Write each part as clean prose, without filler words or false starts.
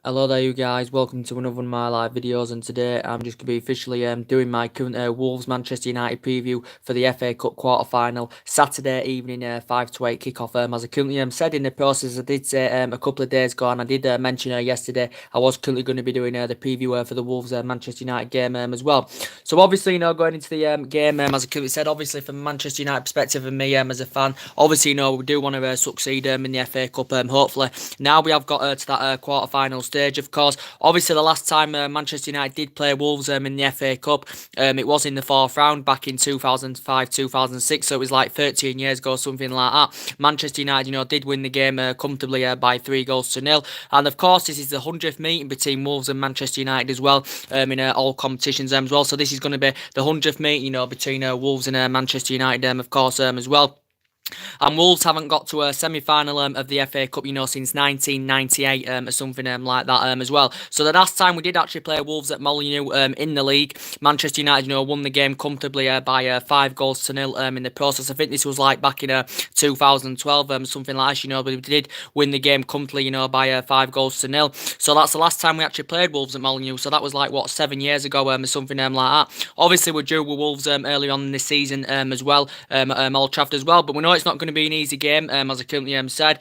Hello there you guys, welcome to another one of my live videos, and today I'm just going to be officially doing my current Wolves Manchester United preview for the FA Cup quarter-final, Saturday evening 5 to 8 kick-off. As I currently said in the process, I did say a couple of days ago, and I did mention yesterday, I was currently going to be doing the preview for the Wolves Manchester United game as well. So obviously, going into the game, as I currently said, obviously from Manchester United perspective and me as a fan, obviously, we do want to succeed in the FA Cup, hopefully. Now we have got to that quarter-final stage, of course. Obviously, the last time Manchester United did play Wolves in the FA Cup, it was in the fourth round back in 2005-2006, so it was like 13 years ago, something like that. Manchester United, did win the game comfortably by 3-0. And of course, this is the 100th meeting between Wolves and Manchester United as well, in all competitions as well. So this is going to be the 100th meeting, between Wolves and Manchester United, of course, as well. And Wolves haven't got to a semi-final of the FA Cup, since 1998 or something like that as well. So the last time we did actually play Wolves at Molineux in the league, Manchester United, won the game comfortably by 5-0 in the process. I think this was like back in 2012, something like that, but we did win the game comfortably, by 5-0. So that's the last time we actually played Wolves at Molineux. So that was like, 7 years ago or something like that. Obviously, we're due with Wolves early on in this season as well, at Old Trafford as well, but we know it's not going to be an easy game, as I currently said.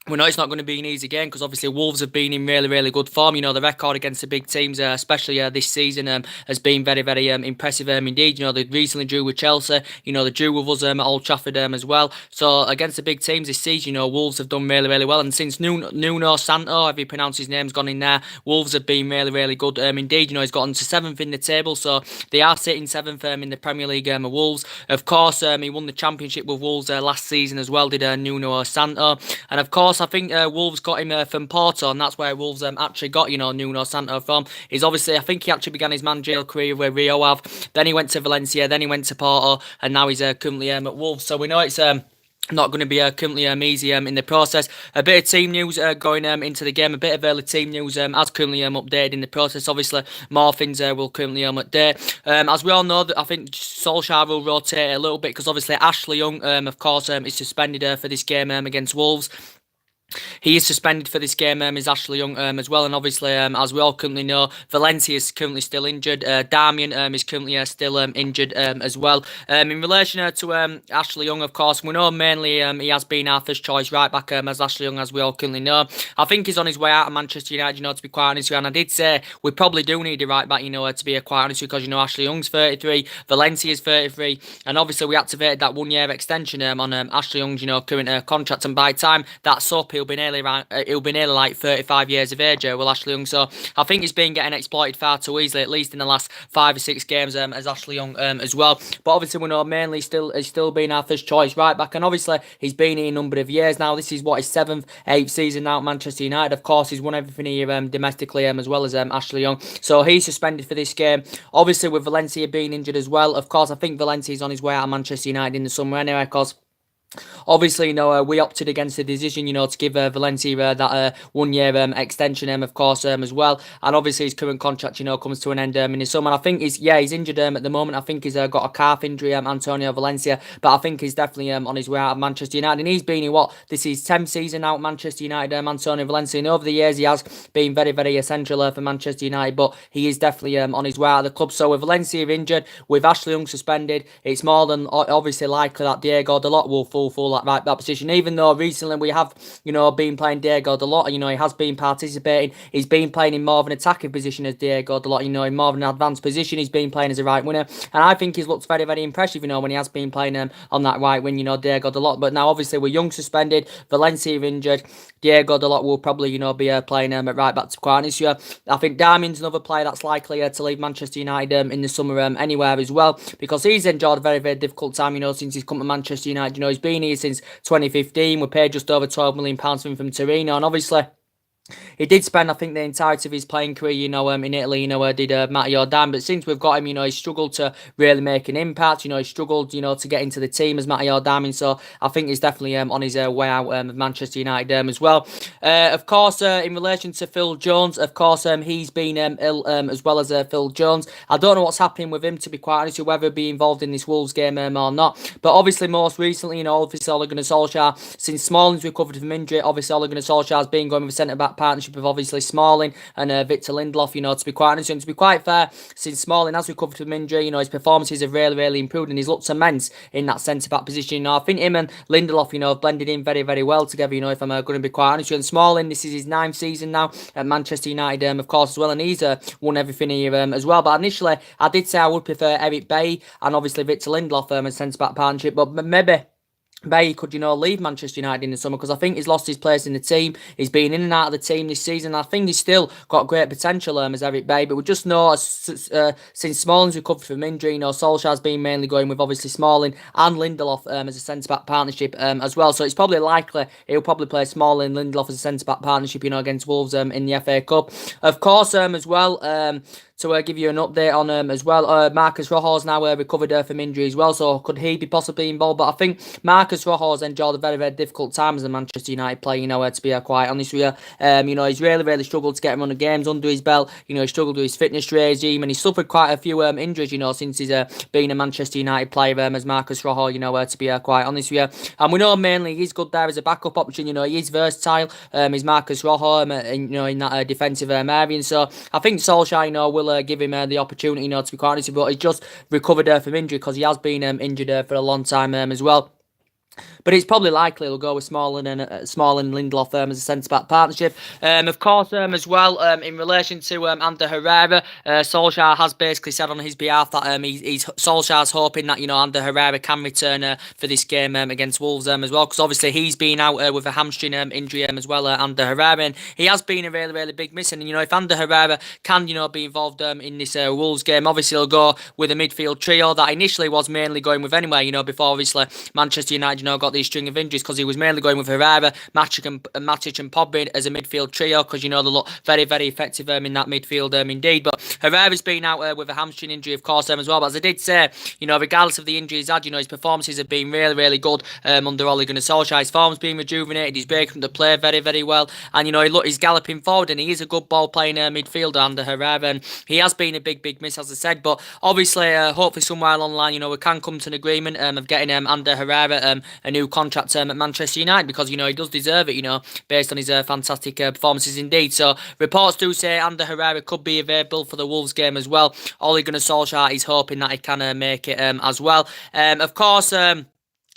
We know it's not going to be an easy game because obviously Wolves have been in really, really good form. The record against the big teams, especially this season, has been very, very impressive indeed. They recently drew with Chelsea. They drew with us at Old Trafford as well. So against the big teams this season, Wolves have done really, really well. And since Nuno Santo, if you pronounce his name, has gone in there, Wolves have been really, really good indeed. He's gotten to 7th in the table, so they are sitting 7th in the Premier League of Wolves. Of course, he won the Championship with Wolves last season as well, did Nuno Santo. And of course, I think Wolves got him from Porto, and that's where Wolves actually got, Nuno Santo from. He's obviously, I think he actually began his managerial career with Rio Ave, then he went to Valencia, then he went to Porto, and now he's currently at Wolves. So we know it's not going to be currently easy in the process. A bit of team news going into the game. A bit of early team news as currently updated in the process. Obviously, more things will currently update. As we all know, I think Solskjaer will rotate a little bit because obviously Ashley Young, of course, is suspended for this game against Wolves. He is suspended for this game, is Ashley Young as well, and obviously, as we all currently know, Valencia is currently still injured. Darmian is currently still injured as well. In relation to Ashley Young, of course, we know mainly he has been our first choice right back as Ashley Young, as we all currently know. I think he's on his way out of Manchester United, to be quite honest with you, and I did say we probably do need a right back, to be quite honest with you, because, Ashley Young's 33, Valencia's 33, and obviously we activated that 1-year extension on Ashley Young's, current contract, and by the time that's up, he'll be nearly like 35 years of age, Will Ashley Young. So I think he's been getting exploited far too easily, at least in the last 5 or 6 games as Ashley Young as well. But obviously we know mainly he's still been our first choice right back, and obviously he's been here a number of years now. This is his 7th, 8th season now at Manchester United. Of course, he's won everything here domestically as well as Ashley Young. So he's suspended for this game. Obviously with Valencia being injured as well. Of course, I think Valencia's on his way out of Manchester United in the summer anyway, because obviously, we opted against the decision, to give Valencia that 1-year extension, of course, as well. And obviously, his current contract, comes to an end in the summer. And I think he's injured at the moment. I think he's got a calf injury, Antonio Valencia. But I think he's definitely on his way out of Manchester United. And he's been in this is 10th season out Manchester United, Antonio Valencia. And over the years, he has been very, very essential for Manchester United. But he is definitely on his way out of the club. So with Valencia injured, with Ashley Young suspended, it's more than obviously likely that Diego Dalot will fall that position, even though recently we have been playing Diego Dalot. He has been participating. He's been playing in more of an attacking position as Diego Dalot, in more of an advanced position. He's been playing as a right winger, and I think he's looked very, very impressive, when he has been playing on that right wing, Diego Dalot. But now obviously with Young suspended, Valencia injured, Diego Dalot will probably be playing at right back, to quite honest with you. I think Darmian's another player that's likely to leave Manchester United in the summer anywhere as well, because he's enjoyed a very, very difficult time, since he's come to Manchester United. He's been here since 2015. We paid just over £12 million for him from Torino, and obviously he did spend, I think, the entirety of his playing career, in Italy, did Matteo Darmian. But since we've got him, he's struggled to really make an impact. He struggled, to get into the team as Matteo Darmian. So I think he's definitely on his way out of Manchester United as well. Of course, in relation to Phil Jones, of course, he's been ill as well as Phil Jones. I don't know what's happening with him, to be quite honest, whether he'll be involved in this Wolves game or not. But obviously, most recently, obviously Ole Gunnar Solskjaer, since Smalling's recovered from injury, obviously Ole Gunnar Solskjaer has been going with a centre-back partnership partnership of obviously Smalling and Victor Lindelof, you know, to be quite honest, and to be quite fair, since Smalling has recovered from injury, you know, his performances have really improved and he's looked immense in that centre-back position. You know, I think him and Lindelof, you know, have blended in very well together, you know, if I'm going to be quite honest with you. And Smalling, this is his 9th season now at Manchester United, of course, as well, and he's won everything here as well. But initially, I did say I would prefer Eric Bailly and obviously Victor Lindelof as centre-back partnership, but maybe Bailly could, you know, leave Manchester United in the summer because I think he's lost his place in the team. He's been in and out of the team this season. I think he's still got great potential as Eric Bailly, but we just know since Smalling's recovered from injury, you know, Solskjaer's been mainly going with obviously Smalling and Lindelof as a centre-back partnership as well. So it's probably likely he'll probably play Smalling and Lindelof as a centre-back partnership, you know, against Wolves in the FA Cup. Of course, as well, to give you an update on as well, Marcus Rojo's now recovered from injury as well, so could he be possibly involved? But I think Marcus Rojo's endured a very difficult time as a Manchester United player, you know, to be quite honest with you. You know, he's really struggled to get a run of games under his belt. You know, he struggled with his fitness regime and he's suffered quite a few injuries, you know, since he's been a Manchester United player as Marcus Rojo, you know, to be quite honest with you. And we know mainly he's good there as a backup option, you know, he is versatile. He's Marcus Rojo, you know, in that defensive area. And so I think Solskjaer, you know, will give him the opportunity, you know, to be quite honest, but he's just recovered from injury because he has been injured for a long time as well. But it's probably likely they'll go with Smalling and Lindelof as a centre-back partnership. Of course, as well, in relation to Ander Herrera, Solskjaer has basically said on his behalf that Solskjaer's hoping that, you know, Ander Herrera can return for this game against Wolves as well, because obviously he's been out with a hamstring injury as well, Ander Herrera, and he has been a really big miss. And, you know, if Ander Herrera can, you know, be involved in this Wolves game, obviously he'll go with a midfield trio that initially was mainly going with anyway, you know, before obviously Manchester United, you know, got these string of injuries, because he was mainly going with Herrera, Matic and Pogba as a midfield trio, because, you know, they look very effective in that midfield indeed. But Herrera's been out with a hamstring injury, of course, as well. But as I did say, you know, regardless of the injury he's had, you know, his performances have been really good under Ole Gunnar Solskjaer. His form's been rejuvenated, he's breaking the play very well, and, you know, he's galloping forward, and he is a good ball playing midfielder under Herrera, and he has been a big miss, as I said. But obviously, hopefully somewhere along the line, you know, we can come to an agreement of getting Ander Herrera a new contract at Manchester United, because, you know, he does deserve it, you know, based on his fantastic performances indeed. So reports do say Ander Herrera could be available for the Wolves game as well. Ole Gunnar Solskjaer is hoping that he can make it as well. Of course,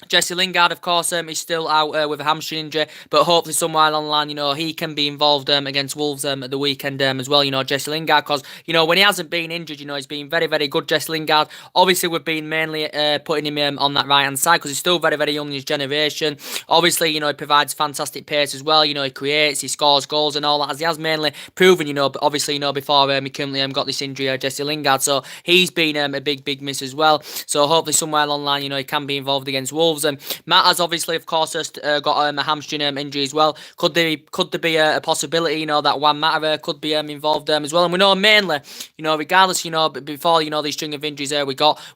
Jesse Lingard, of course, is still out with a hamstring injury, but hopefully somewhere along the line, you know, he can be involved against Wolves at the weekend as well, you know, Jesse Lingard, because, you know, when he hasn't been injured, you know, he's been very good, Jesse Lingard. Obviously, we've been mainly putting him on that right-hand side, because he's still very young in his generation. Obviously, you know, he provides fantastic pace as well, you know, he creates, he scores goals and all that, as he has mainly proven, you know, but obviously, you know, before he currently got this injury, Jesse Lingard, so he's been a big miss as well. So hopefully somewhere along the line, you know, he can be involved against Wolves. Matt has obviously, of course, got a hamstring injury as well. Could there be a possibility, you know, that Juan Mata could be involved as well? And we know mainly, you know, regardless, you know, before, you know, these string of injuries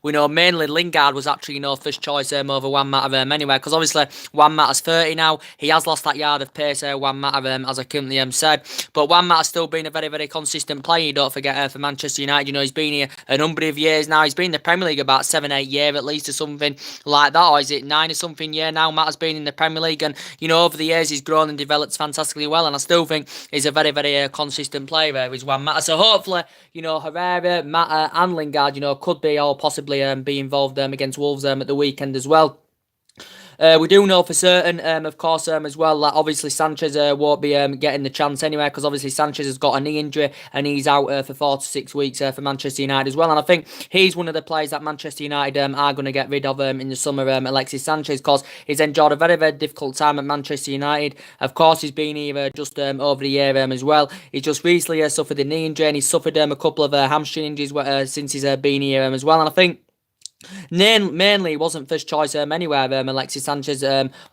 we know mainly Lingard was actually, you know, first choice over Juan Mata anyway, because obviously Juan Mata's 30 now. He has lost that yard of pace, Juan Mata, as I currently said. But Juan Mata's still been a very consistent player, you don't forget, for Manchester United. You know, he's been here a number of years now. He's been in the Premier League about 7-8 years at least, or something like that, or is it 9 or something year now? Matt has been in the Premier League, and, you know, over the years he's grown and developed fantastically well, and I still think he's a very consistent player, is Juan Mata. So hopefully, you know, Herrera, Mata and Lingard, you know, could be all possibly be involved against Wolves at the weekend as well. We do know for certain, of course, as well, that obviously Sanchez won't be getting the chance anyway, because obviously Sanchez has got a knee injury and he's out for 4 to 6 weeks for Manchester United as well. And I think he's one of the players that Manchester United are going to get rid of in the summer, Alexis Sanchez, because he's endured a very difficult time at Manchester United. Of course, he's been here just over the year as well. He's just recently suffered a knee injury, and he's suffered a couple of hamstring injuries since he's been here as well. And I think mainly wasn't first choice anywhere, Alexis Sanchez.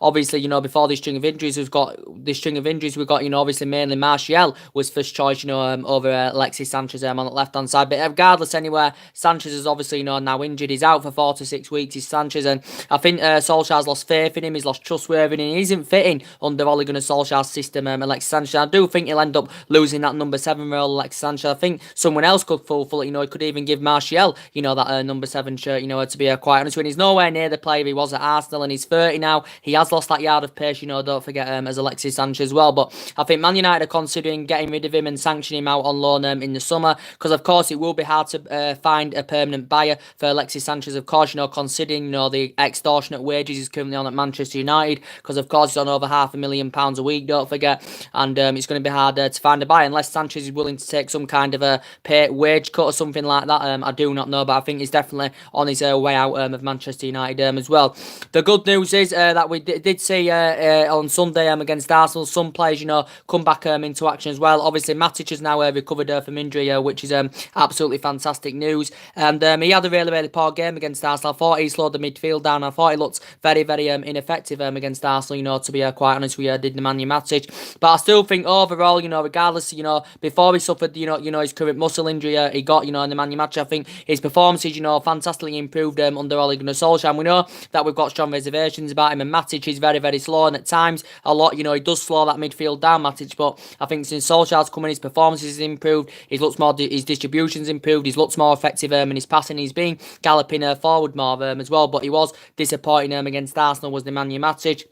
Obviously, you know, before this string of injuries, we've got, you know, obviously mainly Martial was first choice, you know, over Alexis Sanchez on the left-hand side. But regardless, anywhere, Sanchez is obviously, you know, now injured. He's out for 4 to 6 weeks, he's Sanchez, and I think Solskjaer's lost faith in him, he's lost trustworthiness, and he isn't fitting under Ole Gunnar Solskjaer's system, Alexis Sanchez. I do think he'll end up losing that number 7 role, Alexis Sanchez. I think someone else could fulfill it, you know, he could even give Martial, you know, that number 7 shirt, you know, to be quite honest with you. He's nowhere near the player he was at Arsenal, and he's 30 now. He has lost that yard of pace, don't forget, as Alexis Sanchez as well. But I think Man United are considering getting rid of him and sanctioning him out on loan in the summer, because of course it will be hard to find a permanent buyer for Alexis Sanchez, of course, considering, the extortionate wages he's currently on at Manchester United, because of course he's on over £500,000 a week, don't forget, and it's going to be hard to find a buyer unless Sanchez is willing to take some kind of a wage cut or something like that. I do not know, but I think he's definitely on his way out of Manchester United as well. The good news is that we did see on Sunday against Arsenal some players, come back into action as well. Obviously, Matic has now recovered from injury, which is absolutely fantastic news. And he had a really, really poor game against Arsenal. I thought he slowed the midfield down. I thought he looked very, very ineffective against Arsenal, to be quite honest. We did Nemanja Matic. But I still think overall, regardless, before he suffered, his current muscle injury he got, in the Man U match, I think his performances, fantastically improved under Ole Gunnar Solskjaer. And we know that we've got strong reservations about him. And Matic is very, very slow. And at times, a lot, he does slow that midfield down, Matic. But I think since Solskjaer's come in, his performances has improved. His looks more, his distribution's improved. He's looked more effective and his passing. He's been galloping forward more as well. But he was disappointing against Arsenal, was Nemanja Matic.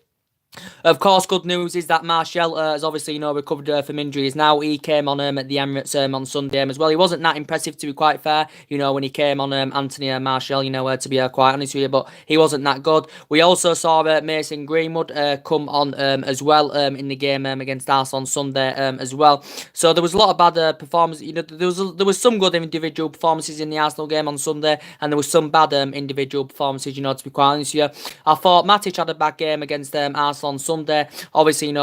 Of course, good news is that Martial has obviously, recovered from injuries now. He came on at the Emirates on Sunday as well. He wasn't that impressive, to be quite fair, when he came on Anthony Martial, to be quite honest with you, but he wasn't that good. We also saw Mason Greenwood come on as well in the game against Arsenal on Sunday as well. So there was a lot of bad performances. There was some good individual performances in the Arsenal game on Sunday, and there was some bad individual performances, to be quite honest with you. I thought Matic had a bad game against Arsenal on Sunday. Obviously,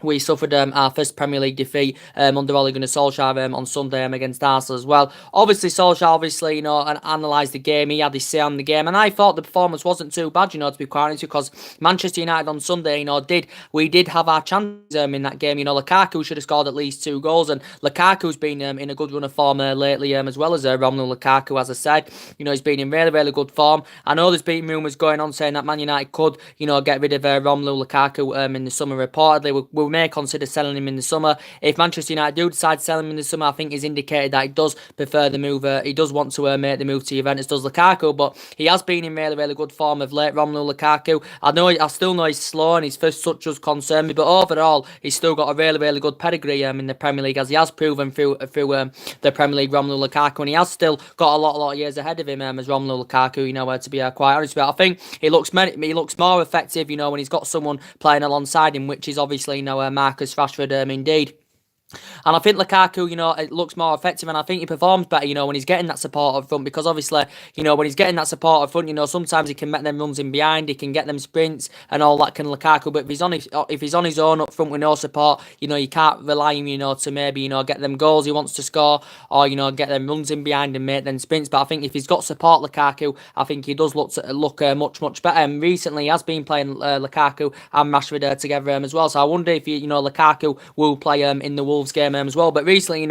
we suffered our first Premier League defeat under Ole Gunnar Solskjaer on Sunday against Arsenal as well. Obviously, Solskjaer, and analysed the game. He had his say on the game. And I thought the performance wasn't too bad, to be quite honest, because Manchester United on Sunday, we did have our chances in that game. Lukaku should have scored at least 2 goals. And Lukaku's been in a good run of form lately, as well as Romelu Lukaku, as I said. He's been in really, really good form. I know there's been rumours going on saying that Man United could, get rid of Romelu Lukaku in the summer, reportedly. We may consider selling him in the summer. If Manchester United do decide to sell him in the summer, I think he's indicated that he does prefer the move. He does want to make the move to Juventus, does Lukaku, but he has been in really, really good form of late, Romelu Lukaku. I still know he's slow and his first touch does concern me, but overall, he's still got a really, really good pedigree in the Premier League, as he has proven through the Premier League, Romelu Lukaku, and he has still got a lot of years ahead of him as Romelu Lukaku, to be quite honest with you. I think he looks more effective, when he's got someone playing alongside him, which is obviously, Marcus Rashford, indeed. And I think Lukaku, it looks more effective, and I think he performs better, when he's getting that support up front, because obviously, when he's getting that support up front, sometimes he can make them runs in behind, he can get them sprints and all that can Lukaku, but if he's on his own up front with no support, you can't rely on him, to maybe, get them goals he wants to score, or, get them runs in behind and make them sprints. But I think if he's got support, Lukaku, I think he does look much, much better, and recently he has been playing Lukaku and Rashford together as well, so I wonder if, Lukaku will play in the Wolves game as well. But recently,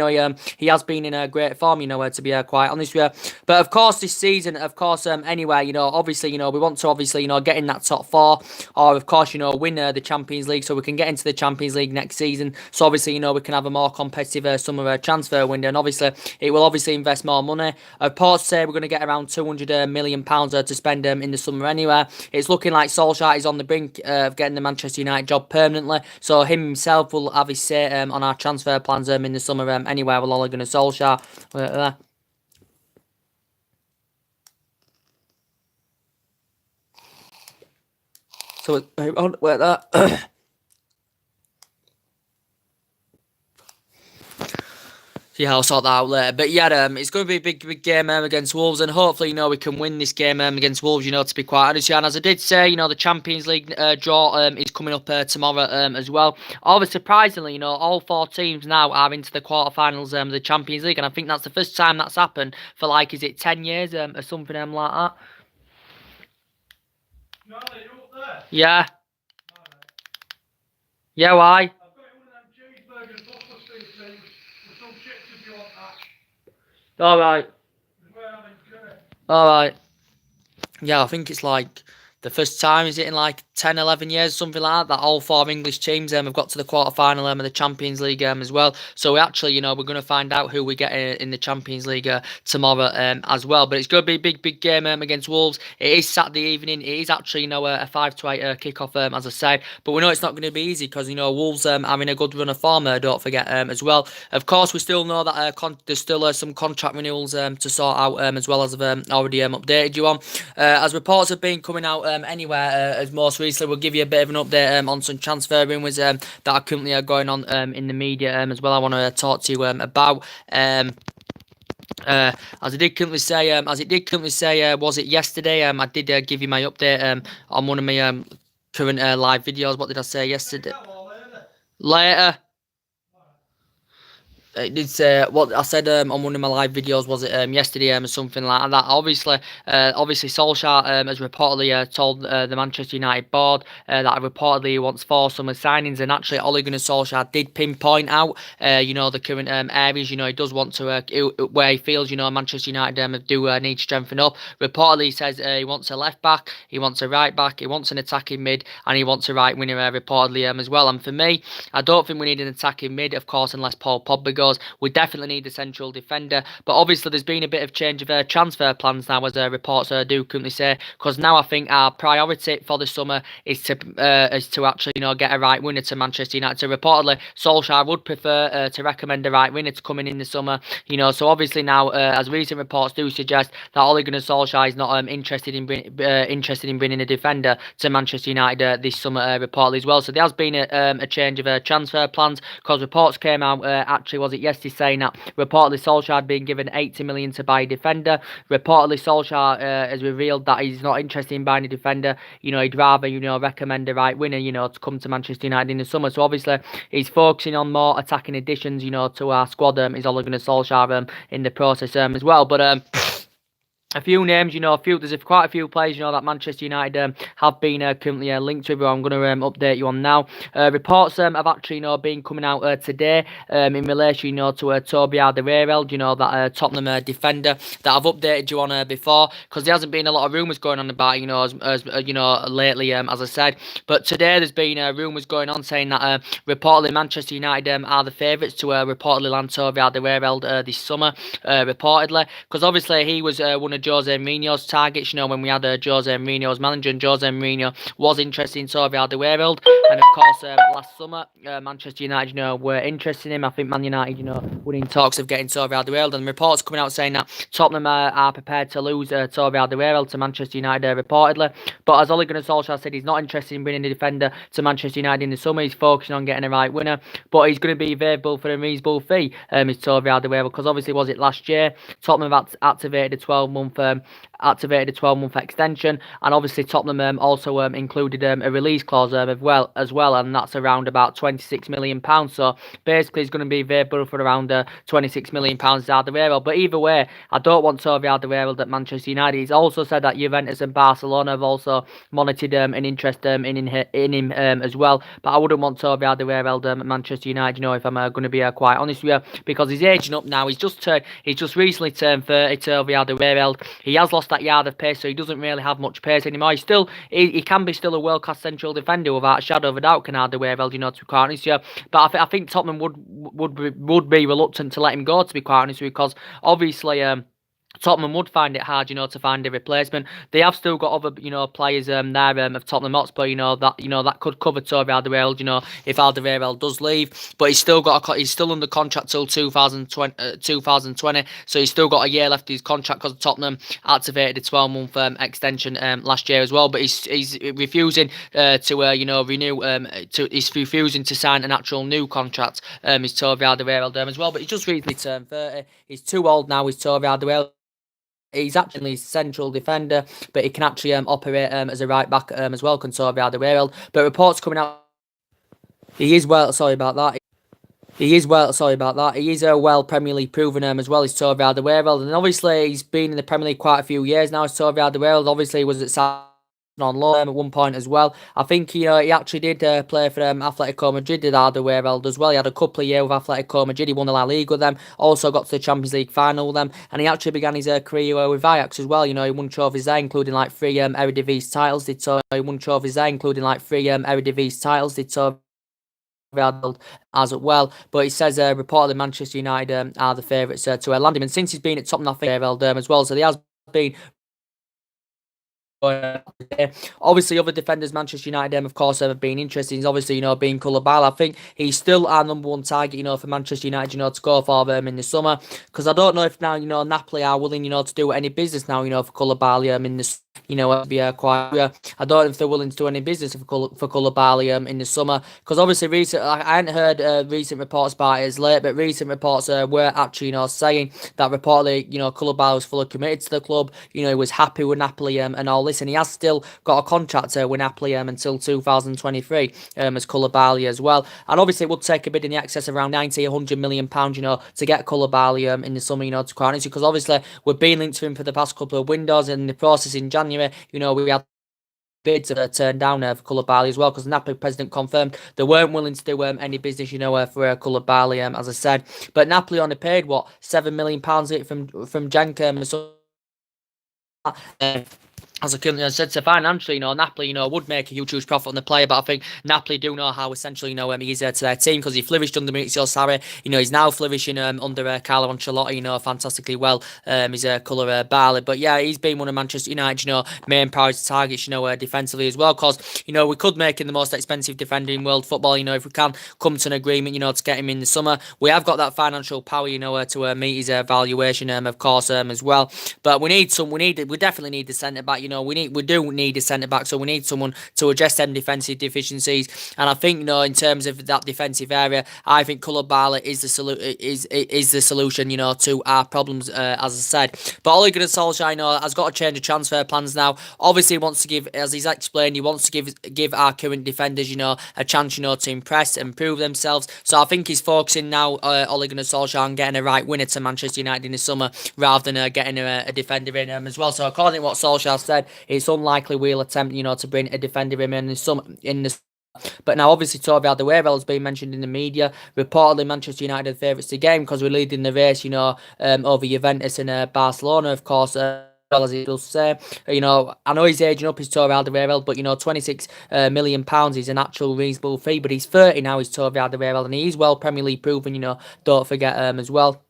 he has been in a great form, to be quite honest with you. But of course, this season, anyway, obviously, we want to get in that top 4, or of course, win the Champions League, so we can get into the Champions League next season. So obviously, we can have a more competitive summer transfer window, and obviously, it will obviously invest more money. Reports say we're going to get around £200 million to spend in the summer anyway. It's looking like Solskjaer is on the brink of getting the Manchester United job permanently, so him himself will have his say on our transfer plans in the summer anyway, with Ole Gunnar Solskjaer. So, wait that. Yeah, I'll sort that out later. But yeah, it's going to be a big game against Wolves, and hopefully, we can win this game against Wolves, to be quite honest. And as I did say, the Champions League draw is coming up tomorrow as well. Although, surprisingly, all 4 teams now are into the quarterfinals of the Champions League, and I think that's the first time that's happened for, is it 10 years or something like that? No, you're up there. Yeah. Right. Yeah, why? I've got one of them cheeseburgers, breakfast things with some chips if you want that. Alright. We're having curry. Alright. Yeah, I think it's the first time, is it in like 10, 11 years, something like that all 4 English teams have got to the quarter-final of the Champions League as well. So we actually, we're going to find out who we get in the Champions League tomorrow as well. But it's going to be a big game against Wolves. It is Saturday evening. It is actually, a 5 to 8 kick-off, as I said. But we know it's not going to be easy because, Wolves are in a good run of form, don't forget, as well. Of course, we still know that there's still some contract renewals to sort out, as well as I've already updated you on. As reports have been coming out anywhere, as most recently, we'll give you a bit of an update on some transfer rumours that are currently going on in the media as well. I want to talk to you about. As it did currently say, was it yesterday? I did give you my update on one of my current live videos. What did I say yesterday? Later. It did say what I said on one of my live videos. Was it yesterday or something like that? Obviously Solskjaer has reportedly told the Manchester United board that reportedly he wants 4 summer signings, and actually Ole Gunnar Solskjaer did pinpoint out the current areas he does want to where he feels Manchester United do need to strengthen up. Reportedly he says he wants a left back, he wants a right back, he wants an attacking mid, and he wants a right winger reportedly as well. And for me, I don't think we need an attacking mid, of course, unless Paul Pogba goes. We definitely need a central defender, but obviously there's been a bit of change of transfer plans now, as reports do currently say, because now I think our priority for the summer is to actually get a right winger to Manchester United. So reportedly Solskjaer would prefer to recommend a right winger to come in the summer, so obviously now as recent reports do suggest that Ole Gunnar Solskjaer is not interested in bringing a defender to Manchester United this summer reportedly as well. So there has been a change of transfer plans, because reports came out actually was it yesterday saying that reportedly Solskjaer had been given 80 million to buy a defender. Reportedly Solskjaer has revealed that he's not interested in buying a defender. He'd rather recommend a right winner to come to Manchester United in the summer. So obviously he's focusing on more attacking additions to our squad. Is Ole Gunnar Solskjaer in the process as well. But a few names, there's quite a few players, that Manchester United have been currently linked with, who I'm going to update you on now. Reports have actually, been coming out today in relation, to Toby Alderweireld, that Tottenham defender that I've updated you on before, because there hasn't been a lot of rumours going on about, as lately, as I said. But today there's been rumours going on saying that reportedly Manchester United are the favourites to reportedly land Toby Alderweireld this summer, reportedly, because obviously he was one of Jose Mourinho's targets, when we had Jose Mourinho as manager, and Jose Mourinho was interested in Toby Alderweireld. And of course, last summer, Manchester United, were interested in him. I think Man United, were in talks of getting Toby Alderweireld, and reports coming out saying that Tottenham are prepared to lose Toby Alderweireld to Manchester United, reportedly. But as Ole Gunnar Solskjaer said, he's not interested in bringing a defender to Manchester United in the summer. He's focusing on getting a right winner, but he's going to be available for a reasonable fee. Is Toby Alderweireld, because obviously was it last year Tottenham have activated a 12-month extension, and obviously Tottenham also included a release clause as well, and that's around about £26 million. So basically he's going to be available for around £26 million Alderweireld. But either way, I don't want Toby Alderweireld at Manchester United. He's also said that Juventus and Barcelona have also monitored an interest in him as well. But I wouldn't want Toby Alderweireld at Manchester United, if I'm going to be quite honest with you, because he's aging up now. He's just recently turned 30, Toby Alderweireld. He has lost that yard of pace, so he doesn't really have much pace anymore. He can be still a world-class central defender without a shadow of a doubt, can Alderweireld, to be quite honest with you. But I think Tottenham would be reluctant to let him go, to be quite honest with you, because obviously Tottenham would find it hard, to find a replacement. They have still got other, players there of Tottenham Hotspur, that could cover Toby Alderweireld, if Alderweireld does leave. But he's still under contract till 2020, so he's still got a year left of his contract, because Tottenham activated a 12-month extension last year as well. But he's refusing to renew. He's refusing to sign an actual new contract. Is Toby Alderweireld as well? But he just recently turned 30. He's too old now. Is Toby Alderweireld? He's actually a central defender, but he can actually operate as a right back as well, can Toby Alderweireld. But reports coming out, he is well. Sorry about that. He is a well Premier League proven as well as Toby Alderweireld, and obviously he's been in the Premier League quite a few years now. As Toby Alderweireld, obviously he was at on loan at one point as well. I think he actually did play for Atletico Madrid, did Alderweireld as well. He had a couple of years with Atletico Madrid. He won the La Liga with them, also got to the Champions League final with them, and he actually began his career with Ajax as well. He won trophies there, including like 3 Eredivisie titles. He won trophies there, including like 3 Eredivisie titles. As well, but he says reportedly Manchester United are the favourites to land him, and since he's been at Tottenham as well, so there has been. Obviously, other defenders, Manchester United, of course, have been interested. He's obviously, being Koulibaly. I think he's still our number one target, for Manchester United, to go for them in the summer. Because I don't know if now, Napoli are willing, to do any business now, for Koulibaly in the be quite. I don't know if they're willing to do any business for Koulibaly in the summer, because obviously I hadn't heard recent reports about it as late, but recent reports were actually saying that reportedly Koulibaly was fully committed to the club. He was happy with Napoli and all this, and he has still got a contract with Napoli until 2023 as Koulibaly as well. And obviously it would take a bid in the excess of around 90, 100 million pounds, to get Koulibaly in the summer, to quite honest, because obviously we've been linked to him for the past couple of windows, and the process in January, we had bids that turned down for Koulibaly as well, because the Napoli president confirmed they weren't willing to do any business, for Koulibaly, as I said. But Napoli only paid £7 million from Genk, so as I couldn't said, so financially, Napoli, would make a huge profit on the player, but I think Napoli do know how essentially, he is to their team, because he flourished under Maurizio Sarri. He's now flourishing under Carlo Ancelotti, fantastically well. He's Koulibaly, but yeah, he's been one of Manchester United, main priority targets, defensively as well, because we could make him the most expensive defender in world football. If we can come to an agreement, to get him in the summer, we have got that financial power, to meet his valuation, of course, as well. But we definitely need the centre back. We do need a centre back, so we need someone to address them defensive deficiencies. And I think, in terms of that defensive area, I think Koulibaly is the solution, to our problems, as I said. But Ole Gunnar Solskjaer, has got to change the transfer plans now. Obviously, he wants to give, as he's explained, he wants to give our current defenders, a chance, to impress and prove themselves. So I think he's focusing now, Ole Gunnar Solskjaer, on getting a right winner to Manchester United in the summer, rather than getting a defender in as well. So according to what Solskjaer said, it's unlikely we'll attempt, to bring a defender in the summer. But now, obviously, Toby Alderweireld has been mentioned in the media. Reportedly, Manchester United are favourites to game, because we're leading the race, over Juventus and Barcelona, of course. As he does say, I know he's aging up, his Toby Alderweireld, but £26 million is an actual reasonable fee. But he's 30 now, he's Toby Alderweireld, and he's well Premier League proven. Don't forget as well.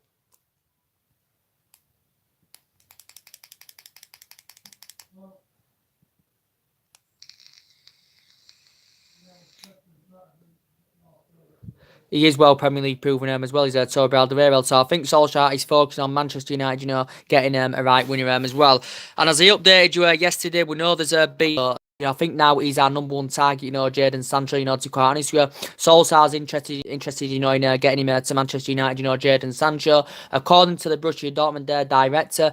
He is well Premier League proven as well. He's Toby Alderweireld. So I think Solskjaer is focusing on Manchester United, getting a right winner as well. And as I updated you yesterday, we know there's a big. I think now he's our number one target, Jadon Sancho, to quite honest with you. Solskjaer's interested, in getting him to Manchester United, Jadon Sancho. According to the Borussia Dortmund director,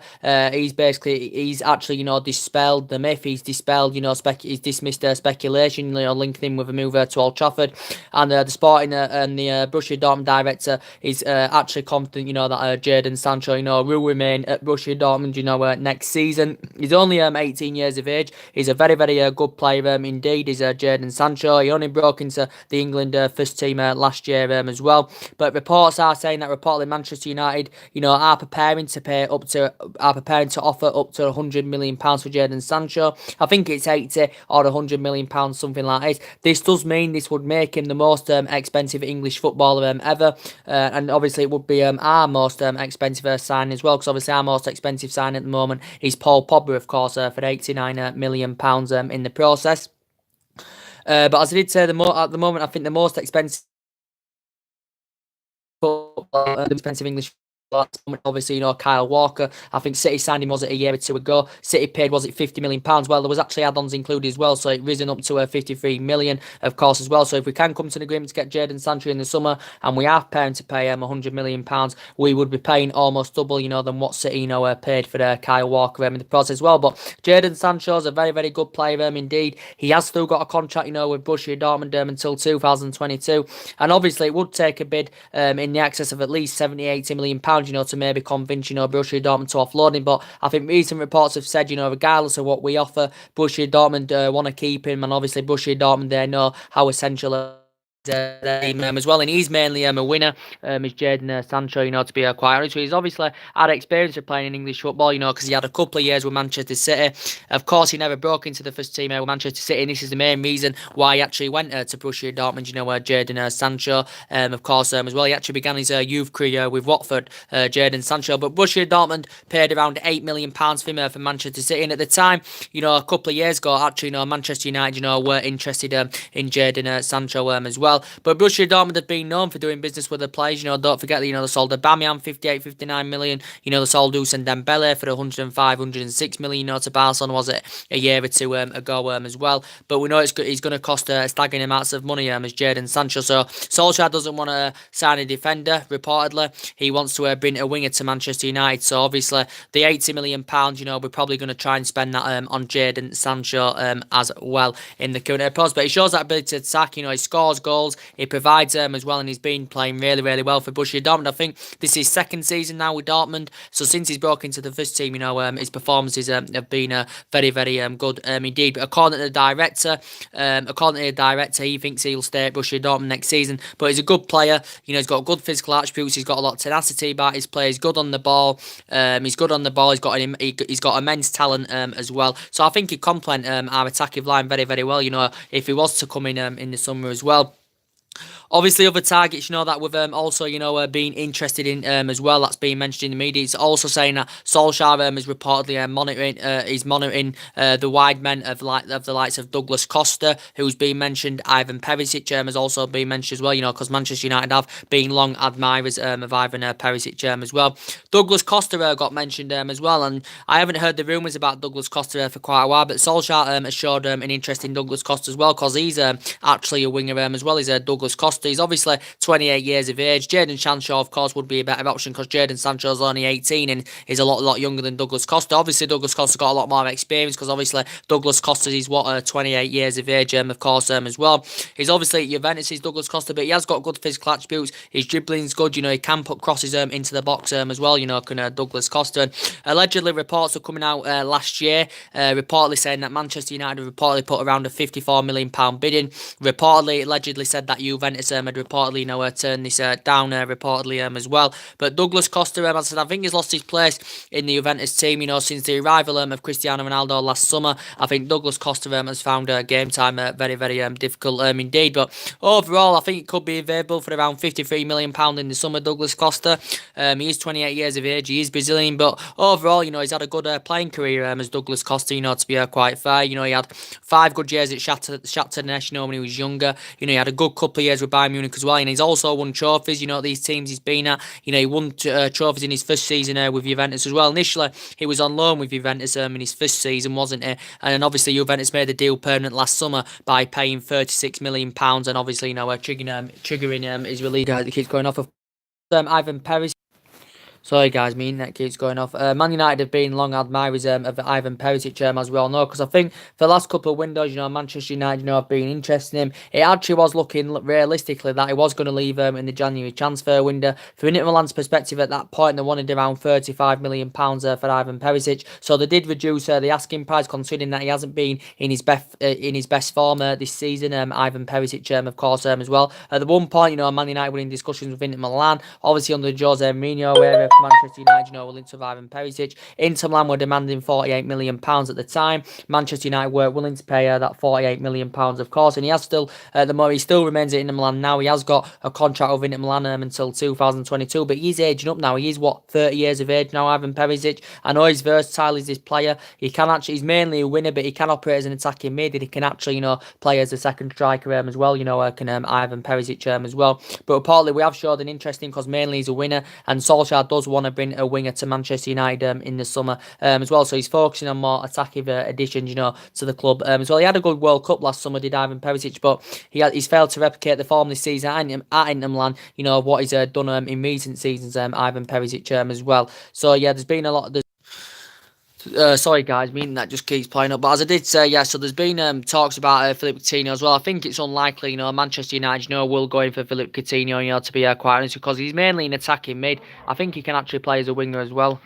he's actually, dispelled the myth. He's dispelled, he's dismissed speculation, linking him with a move to Old Trafford. And the Sporting and the Borussia Dortmund director is actually confident, that Jadon Sancho, will remain at Borussia Dortmund, next season. He's only 18 years of age. He's a very, very good player indeed. He's Jadon Sancho. He only broke into the England first team last year as well. But reports are saying that reportedly Manchester United, are preparing to offer up to £100 million for Jadon Sancho. I think it's 80 or £100 million, something like this. This does mean this would make him the most expensive English footballer ever, and obviously it would be our most expensive sign as well, because obviously our most expensive sign at the moment is Paul Pogba, of course, for £89 million in the process. But as I did say, at the moment, I think the most expensive English, obviously, Kyle Walker. I think City signed him, was it a year or two ago? City paid, was it £50 million? Well, there was actually add-ons included as well, so it risen up to 53 million, of course, as well. So if we can come to an agreement to get Jadon Sancho in the summer, and we are preparing to pay £100 million, we would be paying almost double, than what City, paid for Kyle Walker in the process as well. But Jadon Sancho is a very, very good player, indeed. He has still got a contract, with Borussia Dortmund until 2022, and obviously it would take a bid in the excess of at least £70-80 million. £50, to maybe convince, Borussia Dortmund to offload him. But I think recent reports have said, regardless of what we offer, Borussia Dortmund want to keep him, and obviously Borussia Dortmund, they know how essential as well, and he's mainly a winner. Is Jadon Sancho, to be quite honest with you. He's obviously had experience of playing in English football, because he had a couple of years with Manchester City. Of course, he never broke into the first team with Manchester City, and this is the main reason why he actually went to Borussia Dortmund, Jadon Sancho. Of course, as well, he actually began his youth career with Watford, Jadon Sancho, but Borussia Dortmund paid around £8 million for him from Manchester City, and at the time, a couple of years ago, actually, Manchester United, were interested in Jadon Sancho as well. But Borussia Dortmund have been known for doing business with the players. Don't forget that, they sold Aubameyang 58, 59 million. They sold Ousmane Dembele for 105, 106 million, to Barcelona, was it a year or two ago as well. But we know he's going to cost staggering amounts of money as Jadon Sancho. So Solskjaer doesn't want to sign a defender, reportedly. He wants to bring a winger to Manchester United. So obviously, the £80 million, we're probably going to try and spend that on Jadon Sancho as well in the current post. But he shows that ability to attack. He scores goals. He provides as well, and he's been playing really, really well for Borussia Dortmund. I think this is his second season now with Dortmund. So since he's broke into the first team, his performances have been very, very good indeed. But according to the director, he thinks he'll stay at Borussia Dortmund next season. But he's a good player. He's got good physical attributes. He's got a lot of tenacity about his play. He's good on the ball. He's good on the ball. He's got immense talent as well. So I think he complement our attacking line very, very well. If he was to come in the summer as well. Obviously, other targets, that we've also, been interested in as well. That's being mentioned in the media. It's also saying that Solskjaer is reportedly monitoring the wide men of the likes of Douglas Costa, who's been mentioned. Ivan Perisic has also been mentioned as well, because Manchester United have been long admirers of Ivan Perisic as well. Douglas Costa got mentioned as well, and I haven't heard the rumours about Douglas Costa for quite a while, but Solskjaer has showed an interest in Douglas Costa as well, because he's actually a winger as well. He's Douglas Costa. He's obviously 28 years of age. Jadon Sancho, of course, would be a better option, because Jadon Sancho's only 18 and is a lot younger than Douglas Costa. Obviously, Douglas Costa's got a lot more experience, because obviously Douglas Costa is 28 years of age, of course, as well. He's obviously at Juventus, he's Douglas Costa, but he has got good physical attributes. His dribbling's good, he can put crosses into the box as well, can Douglas Costa. And allegedly, reports are coming out last year, reportedly saying that Manchester United have reportedly put around a £54 million bid in. Allegedly said that Juventus had reportedly turned this down reportedly as well. But Douglas Costa, as I said, I think he's lost his place in the Juventus team, since the arrival of Cristiano Ronaldo last summer. I think Douglas Costa has found game time very, very difficult indeed. But overall, I think it could be available for around £53 million in the summer, Douglas Costa. He is 28 years of age, he is Brazilian, but overall, he's had a good playing career as Douglas Costa, to be quite fair. He had 5 good years at Shakhtar Donetsk when he was younger. He had a good couple of years with Bayern Munich as well, and he's also won trophies, these teams he's been at. He won trophies in his first season with Juventus as well. Initially, he was on loan with Juventus in his first season, wasn't he? And then obviously Juventus made the deal permanent last summer by paying £36 million, and obviously, triggering his release. It keeps going off of Ivan Perisic. Sorry guys, my internet keeps going off. Man United have been long admirers of Ivan Perisic, as we all know, because I think for the last couple of windows, Manchester United, have been interested in him. It actually was looking realistically that he was going to leave in the January transfer window. From Inter Milan's perspective at that point, they wanted around £35 million for Ivan Perisic, so they did reduce the asking price, considering that he hasn't been in his best form this season. Ivan Perisic, of course, as well. At the one point, Man United were in discussions with Inter Milan, obviously under Jose Mourinho, where Manchester United, were linked with Ivan Perisic. Inter Milan were demanding £48 million at the time. Manchester United were willing to pay that £48 million, of course, and he has still, at the moment, he still remains at Inter Milan now. He has got a contract with Inter Milan until 2022, but he's aging up now. He is, 30 years of age now, Ivan Perisic. I know he's versatile as this player. He's mainly a winner, but he can operate as an attacking mid, and he can actually, play as a second striker as well, Ivan Perisic as well. But reportedly, we have showed an interest in him, because mainly he's a winner, and Solskjaer does want to bring a winger to Manchester United in the summer as well. So he's focusing on more attacking additions, to the club as well. He had a good World Cup last summer, did Ivan Perisic, but he's failed to replicate the form this season at Inter Milan, what he's done in recent seasons, Ivan Perisic as well. So yeah, there's been a lot of Sorry guys, meaning that just keeps playing up. But as I did say, yeah, so there's been talks about Philippe Coutinho as well. I think it's unlikely, Manchester United, will go in for Philippe Coutinho, to be quite honest, because he's mainly an attacking mid. I think he can actually play as a winger as well.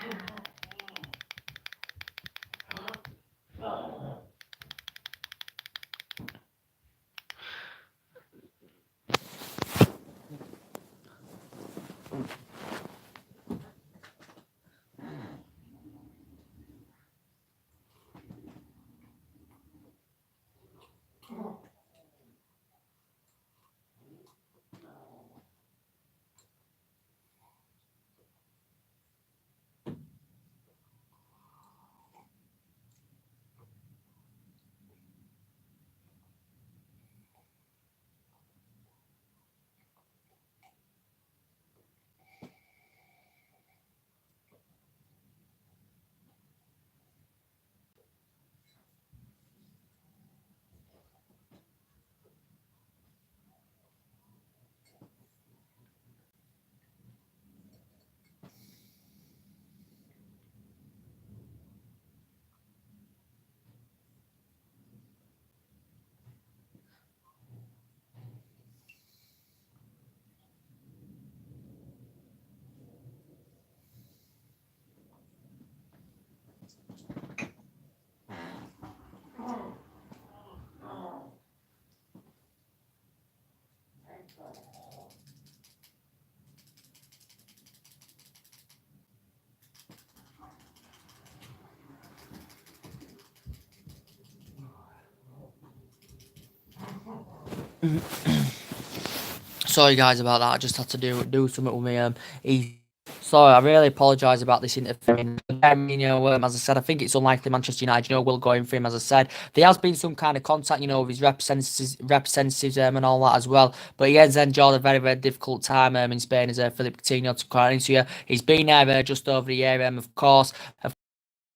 Sorry guys about that. I just had to do something with me. Sorry, I really apologise about this interfering. As I said, I think it's unlikely Manchester United, will go in for him. As I said, there has been some kind of contact, with his representatives and all that as well. But he has endured a very, very difficult time in Spain as Philippe Coutinho, to quite honest with you. He's been there just over a year, of course.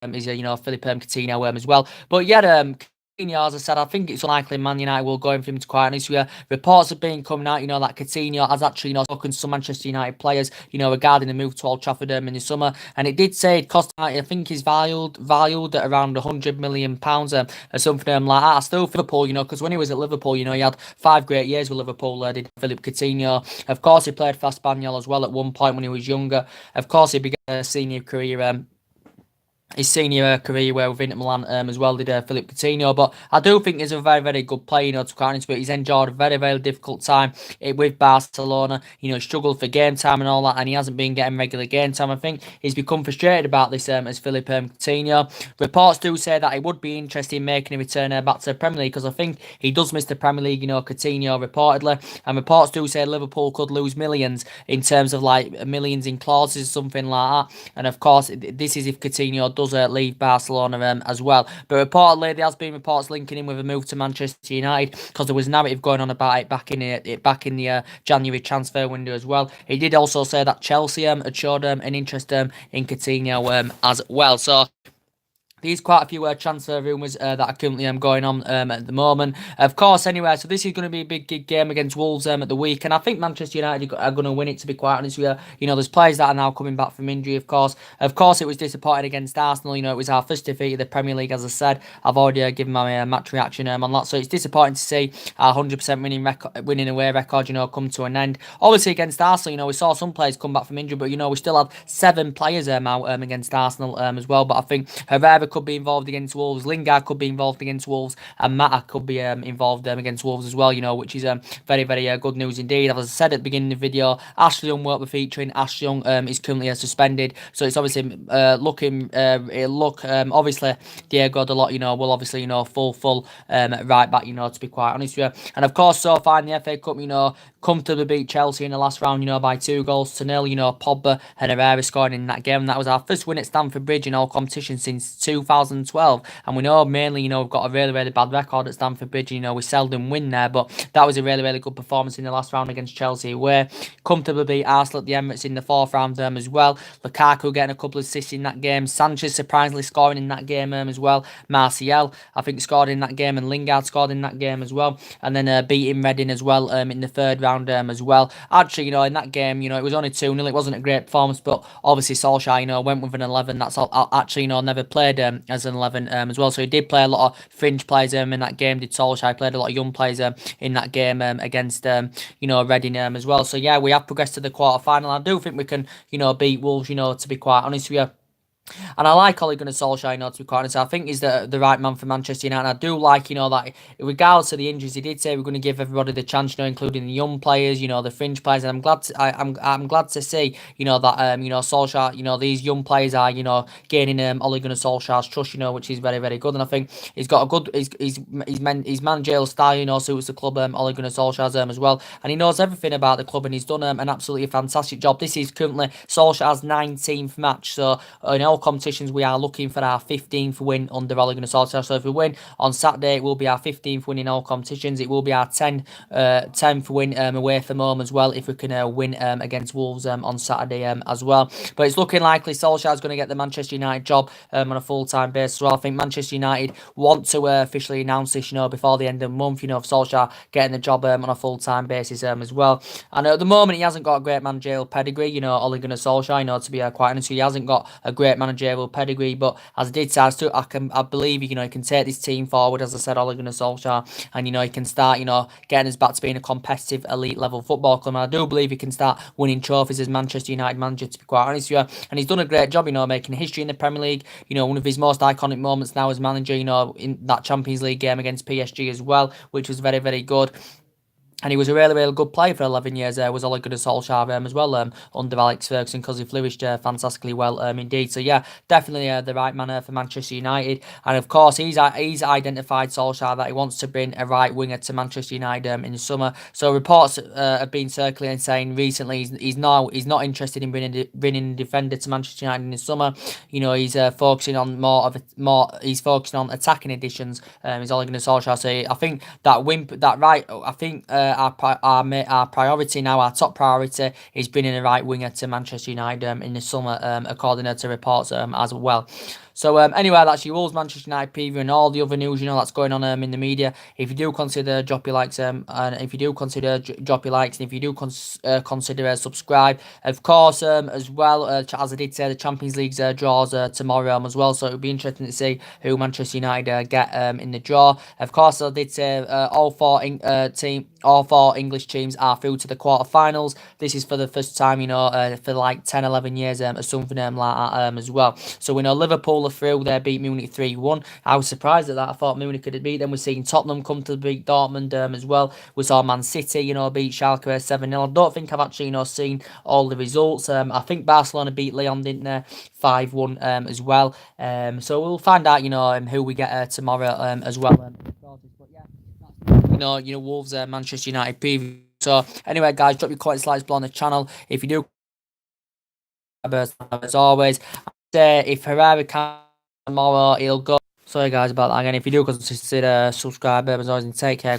Is Philippe Coutinho as well. But yeah, Coutinho, as I said, I think it's unlikely Man United will go in for him, to quite honest with you. Reports have been coming out, that Coutinho has actually, spoken to some Manchester United players, regarding the move to Old Trafford in the summer. And it did say it cost, I think he's valued at around £100 million or something like that. I still feel Liverpool, because when he was at Liverpool, he had 5 great years with Liverpool, did Philippe Coutinho. Of course, he played for Espanyol as well at one point when he was younger. Of course, he began a senior career his senior career with Inter Milan as well, did Philippe Coutinho. But I do think he's a very, very good player, to quite honest, but he's endured a very, very difficult time with Barcelona. Struggled for game time and all that, and he hasn't been getting regular game time. I think he's become frustrated about this as Philippe Coutinho. Reports do say that he would be interested in making a return back to the Premier League, because I think he does miss the Premier League, Coutinho, reportedly. And reports do say Liverpool could lose millions in terms of millions in clauses, something like that. And of course, this is if Coutinho does leave Barcelona as well. But reportedly, there has been reports linking him with a move to Manchester United, because there was narrative going on about it back in the January transfer window as well. He did also say that Chelsea had showed an interest in Coutinho as well. So there's quite a few transfer rumours that are currently going on at the moment. Of course, anyway, so this is going to be a big game against Wolves at the weekend. I think Manchester United are going to win it, to be quite honest with you. There's players that are now coming back from injury, of course. Of course, it was disappointing against Arsenal. It was our first defeat of the Premier League, as I said. I've already given my match reaction on that. So it's disappointing to see our 100% winning away record, come to an end. Obviously, against Arsenal, we saw some players come back from injury, but, we still had 7 players out against Arsenal as well. But I think Herrera could be involved against Wolves, Lingard could be involved against Wolves, and Mata could be involved against Wolves as well, which is very, very good news indeed. As I said at the beginning of the video, Ashley Young won't be featuring. Ashley Young is currently suspended, so it's obviously obviously Diego Dalot, will obviously, full right back, to be quite honest with you. And of course, so far in the FA Cup, comfortably beat Chelsea in the last round, by 2-0. Pogba and Herrera scoring in that game. That was our first win at Stamford Bridge in all competitions since 2012. And we know mainly, we've got a really, really bad record at Stamford Bridge. We seldom win there, but that was a really, really good performance in the last round against Chelsea, where comfortably beat Arsenal at the Emirates in the 4th round as well. Lukaku getting a couple of assists in that game. Sanchez surprisingly scoring in that game as well. Martial, I think, scored in that game, and Lingard scored in that game as well. And then beating Reading as well in the 3rd round as well. Actually, in that game, it was only 2-0. It wasn't a great performance, but obviously Solskjaer, went with an 11. That's all, actually, never played as an 11 as well. So he did play a lot of fringe players in that game. Did Solskjaer played a lot of young players in that game against Reading as well. So yeah, we have progressed to the quarter final. I do think we can beat Wolves. To be quite honest with you. And I like Ole Gunnar Solskjaer, to be quite honest. I think he's the right man for Manchester United. I do like, that regardless of the injuries, he did say we're going to give everybody the chance, including the young players, the fringe players. And I'm glad I'm glad to see, that Solskjaer, these young players are, gaining Ole Gunnar Solskjaer's trust, which is very, very good. And I think he's got a good, his managerial style, suits the club, Ole Gunnar Solskjaer's as well. And he knows everything about the club, and he's done an absolutely fantastic job. This is currently Solskjaer's 19th match, so in all competitions we are looking for our 15th win under Ole Gunnar Solskjaer. So if we win on Saturday, it will be our 15th win in all competitions. It will be our 10th win away from home as well, if we can win against Wolves on Saturday as well. But it's looking likely Solskjaer's going to get the Manchester United job on a full-time basis. So I think Manchester United want to officially announce this, before the end of the month, of Solskjaer getting the job on a full-time basis as well. And at the moment, he hasn't got a great managerial pedigree, Ole Gunnar Solskjaer, to be quite honest with you, he hasn't got a great managerial pedigree, but as I did say, I believe he can take this team forward, as I said, Ole Gunnar Solskjaer, and he can start getting us back to being a competitive elite level football club. And I do believe he can start winning trophies as Manchester United manager, to be quite honest with you. And he's done a great job, making history in the Premier League. One of his most iconic moments now as manager, in that Champions League game against PSG as well, which was very, very good. And he was a really, really good player for 11 years. Was Ole Gunnar Solskjaer as well under Alex Ferguson, because he flourished fantastically well indeed. So yeah, definitely the right man for Manchester United. And of course, he's identified Solskjaer that he wants to bring a right winger to Manchester United in the summer. So reports have been circulating saying recently he's not interested in bringing a defender to Manchester United in the summer. He's focusing on he's focusing on attacking additions. Is Ole Gunnar Solskjaer. So I think our priority now, our top priority, is bringing a right winger to Manchester United in the summer, according to reports as well. So anyway, that's your Wolves Manchester United preview and all the other news that's going on in the media. If you do consider drop your likes, and if you do consider drop your likes, and if you do consider subscribe, of course, as well as I did say, the Champions League's draws tomorrow as well. So it'll be interesting to see who Manchester United get in the draw. Of course, I did say all four English teams are through to the quarterfinals. This is for the first time, for like 10, 11 years, or something like that as well. So we know Liverpool are through. They beat Munich 3-1. I was surprised at that. I thought Munich could have beat them. We're seeing Tottenham come to beat Dortmund as well. We saw Man City, beat Schalke 7-0. I don't think I've actually, seen all the results. I think Barcelona beat Lyon, didn't they? 5-1 as well. So we'll find out, who we get tomorrow as well. But yeah, Wolves, Manchester United preview. So anyway, guys, drop your comments, likes below on the channel. If you do, as always, if Herrera can tomorrow, he'll go. Sorry guys about that again. If you do consider subscribe, as always, and take care.